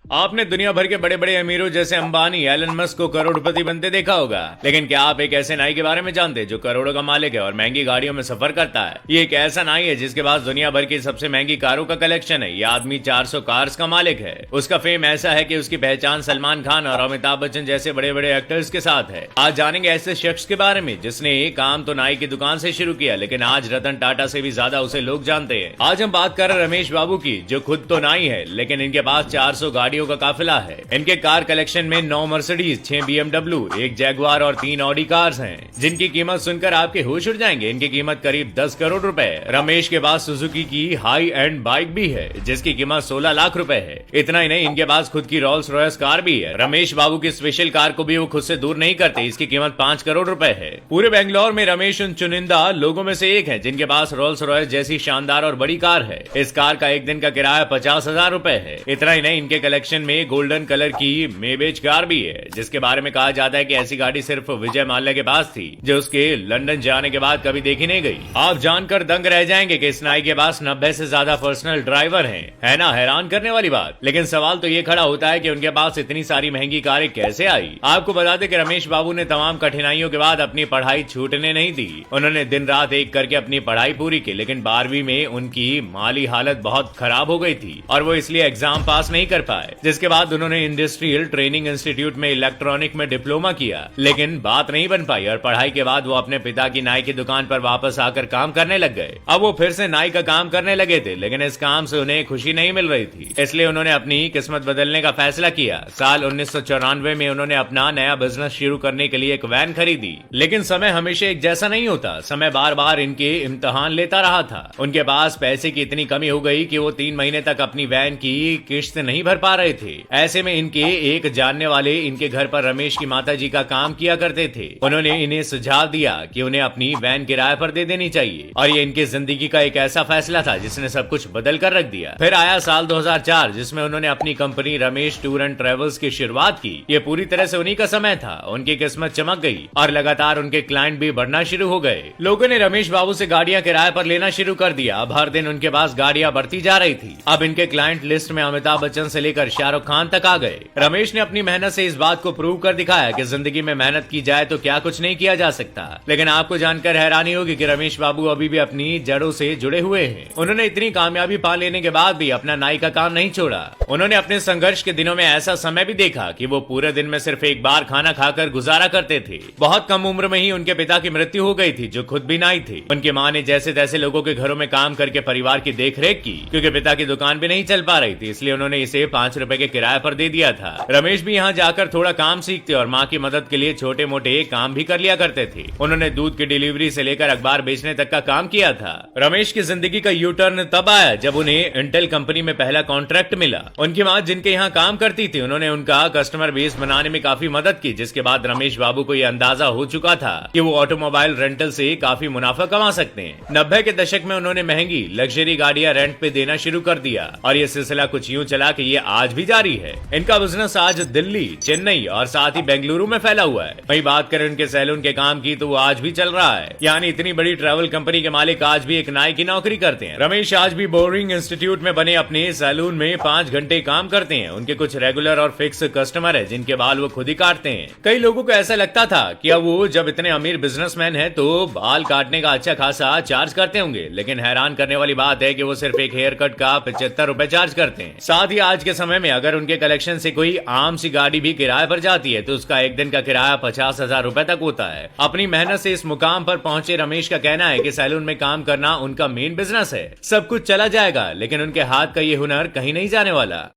आपने दुनिया भर के बड़े बड़े अमीरों जैसे अंबानी, एलन मस्क को करोड़पति बनते देखा होगा, लेकिन क्या आप एक ऐसे नाई के बारे में जानते हैं जो करोड़ों का मालिक है और महंगी गाड़ियों में सफर करता है? ये एक ऐसा नाई है जिसके पास दुनिया भर की सबसे महंगी कारों का कलेक्शन है। ये आदमी 400 कार्स का मालिक है। उसका फेम ऐसा है कि उसकी पहचान सलमान खान और अमिताभ बच्चन जैसे बड़े बड़े एक्टर्स के साथ है। आज जानेंगे ऐसे शख्स के बारे में जिसने काम तो नाई की दुकान से शुरू किया, लेकिन आज रतन टाटा से भी ज्यादा उसे लोग जानते हैं। आज हम बात कर रहे रमेश बाबू की, जो खुद तो नाई है लेकिन इनके पास 400 गाड़ियों का काफिला है। इनके कार कलेक्शन में 9 मर्सिडीज, 6 BMW, 1 जैगवार और 3 ऑडी कार्स हैं, जिनकी कीमत सुनकर आपके होश उड़ जाएंगे। इनकी कीमत करीब 10 करोड़ रुपए है। रमेश के पास सुजुकी की हाई एंड बाइक भी है जिसकी कीमत 16 लाख रुपए है। इतना ही नहीं, इनके पास खुद की रोल्स रॉयस कार भी है। रमेश बाबू की स्पेशल कार को भी वो खुद से दूर नहीं करते। इसकी कीमत 5 करोड़ रुपए है। पूरे बेंगलोर में रमेश उन चुनिंदा लोगों में से एक है जिनके पास रोल्स रॉयस जैसी शानदार और बड़ी कार है। इस कार का एक दिन का किराया 50,000 रुपए है। इतना ही नहीं, इनके कलेक्शन में गोल्डन कलर की मेबेज कार भी है, जिसके बारे में कहा जाता है कि ऐसी गाड़ी सिर्फ विजय माल्या के पास थी, जो उसके लंदन जाने के बाद कभी देखी नहीं गई। आप जानकर दंग रह जाएंगे कि इस नाई के पास 90 से ज्यादा पर्सनल ड्राइवर हैं। है ना हैरान करने वाली बात। लेकिन सवाल तो ये खड़ा होता है कि उनके पास इतनी सारी महंगी कारें कैसे आई। आपको बता दें कि रमेश बाबू ने तमाम कठिनाइयों के बाद अपनी पढ़ाई छूटने नहीं दी। उन्होंने दिन रात एक करके अपनी पढ़ाई पूरी की, लेकिन 12वीं में उनकी माली हालत बहुत खराब हो गई थी और वो इसलिए एग्जाम पास नहीं कर पाए। जिसके बाद उन्होंने इंडस्ट्रियल ट्रेनिंग इंस्टीट्यूट में इलेक्ट्रॉनिक में डिप्लोमा किया, लेकिन बात नहीं बन पाई और पढ़ाई के बाद वो अपने पिता की नाई की दुकान पर वापस आकर काम करने लग गए। अब वो फिर से नाई का काम करने लगे थे, लेकिन इस काम से उन्हें खुशी नहीं मिल रही थी, इसलिए उन्होंने अपनी किस्मत बदलने का फैसला किया। साल 1994 में उन्होंने अपना नया बिजनेस शुरू करने के लिए एक वैन खरीदी। लेकिन समय हमेशा एक जैसा नहीं होता। समय बार बार इनके इम्तिहान लेता रहा था। उनके पास पैसे की इतनी कमी हो गई कि वो 3 महीने तक अपनी वैन की किश्त नहीं भर पा रहे थे। ऐसे में इनके एक जानने वाले इनके घर पर रमेश की माताजी का काम किया करते थे। उन्होंने इन्हें सुझाव दिया कि उन्हें अपनी वैन किराए पर दे देनी चाहिए, और ये इनकी जिंदगी का एक ऐसा फैसला था जिसने सब कुछ बदल कर रख दिया। फिर आया साल 2004, जिसमें उन्होंने अपनी company Ramesh tour and travels की शुरुआत की। ये पूरी तरह से उन्हीं का समय था। उनकी किस्मत चमक गई और लगातार उनके क्लाइंट भी बढ़ना शुरू हो गए। लोगों ने रमेश बाबू से गाड़ियां किराए पर लेना शुरू कर दिया। अब हर दिन उनके पास गाड़ियां बढ़ती जा रही थी। अब इनके क्लाइंट लिस्ट में अमिताभ बच्चन से लेकर शाहरुख खान तक आ गए। रमेश ने अपनी मेहनत से इस बात को प्रूव कर दिखाया कि जिंदगी में मेहनत की जाए तो क्या कुछ नहीं किया जा सकता। लेकिन आपको जानकर हैरानी होगी कि रमेश बाबू अभी भी अपनी जड़ों से जुड़े हुए हैं। उन्होंने इतनी कामयाबी पा लेने के बाद भी अपना नाई का काम नहीं छोड़ा। उन्होंने अपने संघर्ष के दिनों में ऐसा समय भी देखा कि वो पूरे दिन में सिर्फ एक बार खाना खाकर गुजारा करते थे। बहुत कम उम्र में ही उनके पिता की मृत्यु हो गई थी, जो खुद भी नाई थे। उनकी माँ ने जैसे तैसे लोगों के घरों में काम करके परिवार की देखरेख की, क्योंकि पिता की दुकान भी नहीं चल पा रही थी, इसलिए उन्होंने इसे 5 रुपए के किराए पर दे दिया था। रमेश भी यहाँ जाकर थोड़ा काम सीखते और माँ की मदद के लिए छोटे मोटे काम भी कर लिया करते थे। उन्होंने दूध की डिलीवरी से लेकर अखबार बेचने तक का काम किया था। रमेश की जिंदगी का यू टर्न तब आया जब उन्हें इंटेल कंपनी में पहला कॉन्ट्रैक्ट मिला। उनकी माँ जिनके यहाँ काम करती थी, उन्होंने उनका कस्टमर बेस बनाने में काफी मदद की, जिसके बाद रमेश बाबू को यह अंदाजा हो चुका था कि वो ऑटोमोबाइल रेंटल से काफी मुनाफा कमा सकते हैं। 90 के दशक में उन्होंने महंगी लग्जरी गाड़ियां रेंट पे देना शुरू कर दिया और ये सिलसिला कुछ यूं चला कि ये आज भी जारी है। इनका बिजनेस आज दिल्ली, चेन्नई और साथ ही बेंगलुरु में फैला हुआ है। वहीं बात करें उनके सैलून के काम की तो वो आज भी चल रहा है। यानी इतनी बड़ी ट्रैवल कंपनी के मालिक आज भी एक नाई की नौकरी करते हैं। रमेश आज भी बोरिंग इंस्टीट्यूट में बने अपने सैलून में 5 घंटे काम करते हैं। उनके कुछ रेगुलर और फिक्स कस्टमर है जिनके बाल वो खुद ही काटते हैं। कई लोगों को ऐसा लगता था कि अब वो जब इतने अमीर बिजनेसमैन है तो बाल काटने का अच्छा खासा चार्ज करते होंगे, लेकिन हैरान करने वाली बात है कि वो सिर्फ एक हेयर कट का 75 रुपए चार्ज करते हैं। साथ ही आज के समय में अगर उनके कलेक्शन से कोई आम सी गाड़ी भी किराए पर जाती है तो उसका एक दिन का किराया 50,000 रुपए तक होता है। अपनी मेहनत से इस मुकाम पर पहुंचे रमेश का कहना है कि सैलून में काम करना उनका मेन बिजनेस है। सब कुछ चला जाएगा, लेकिन उनके हाथ का ये हुनर कहीं नहीं जाने वाला।